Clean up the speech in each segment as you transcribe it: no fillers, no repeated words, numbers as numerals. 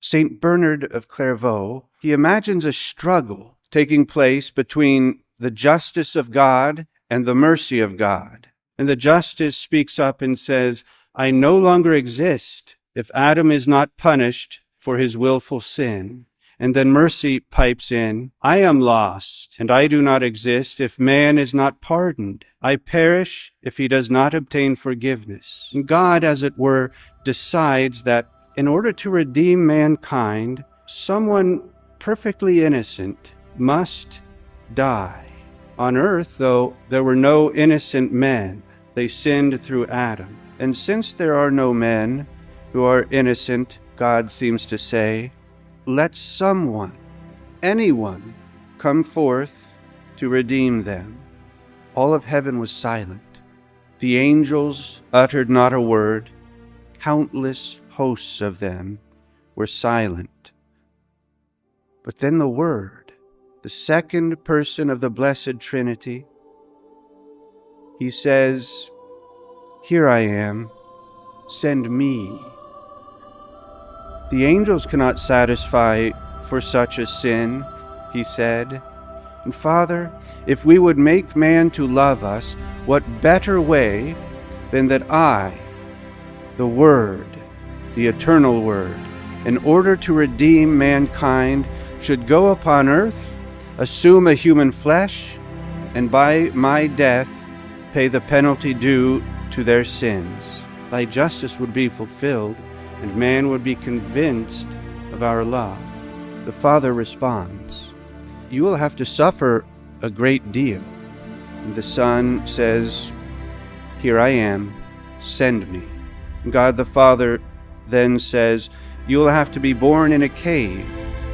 Saint Bernard of Clairvaux, he imagines a struggle taking place between the justice of God and the mercy of God. And the justice speaks up and says, I no longer exist if Adam is not punished for his willful sin. And then mercy pipes in, I am lost, and I do not exist if man is not pardoned. I perish if he does not obtain forgiveness. And God, as it were, decides that in order to redeem mankind, someone perfectly innocent must die. On earth, though, there were no innocent men. They sinned through Adam. And since there are no men who are innocent, God seems to say, let someone, anyone, come forth to redeem them. All of heaven was silent. The angels uttered not a word. Countless hosts of them were silent. But then the Word, the second person of the Blessed Trinity, he says, here I am, send me. The angels cannot satisfy for such a sin, he said. And Father, if we would make man to love us, what better way than that I, the Word, the eternal Word, in order to redeem mankind, should go upon earth, assume a human flesh, and by my death pay the penalty due to their sins. Thy justice would be fulfilled, and man would be convinced of our love. The Father responds, you will have to suffer a great deal. And the Son says, here I am, send me. And God the Father then says, you will have to be born in a cave,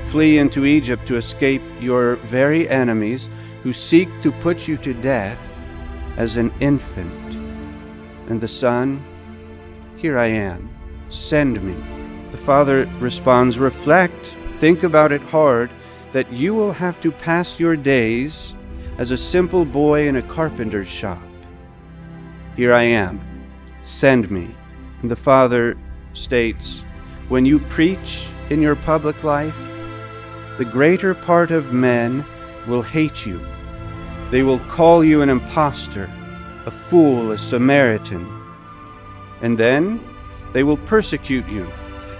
flee into Egypt to escape your very enemies who seek to put you to death as an infant. And the Son, here I am, send me. The Father responds, reflect, think about it hard, that you will have to pass your days as a simple boy in a carpenter's shop. Here I am, send me. And the Father states, when you preach in your public life, the greater part of men will hate you. They will call you an impostor, a fool, a Samaritan. And then they will persecute you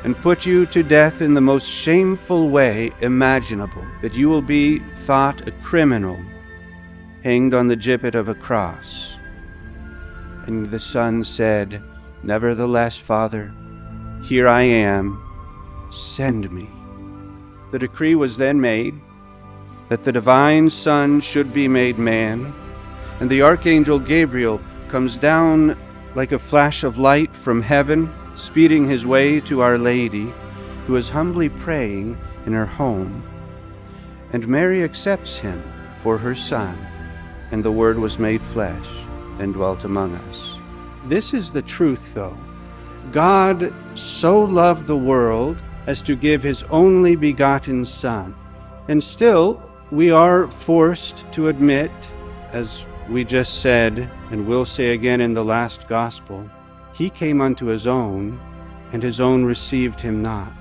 and put you to death in the most shameful way imaginable, that you will be thought a criminal, hanged on the gibbet of a cross. And the Son said, nevertheless, Father, here I am, send me. The decree was then made that the divine Son should be made man, and the Archangel Gabriel comes down like a flash of light from heaven, speeding his way to Our Lady, who is humbly praying in her home. And Mary accepts him for her Son, and the Word was made flesh and dwelt among us. This is the truth, though. God so loved the world as to give his only begotten Son. And still, we are forced to admit, as we just said, and will say again in the last gospel, he came unto his own, and his own received him not.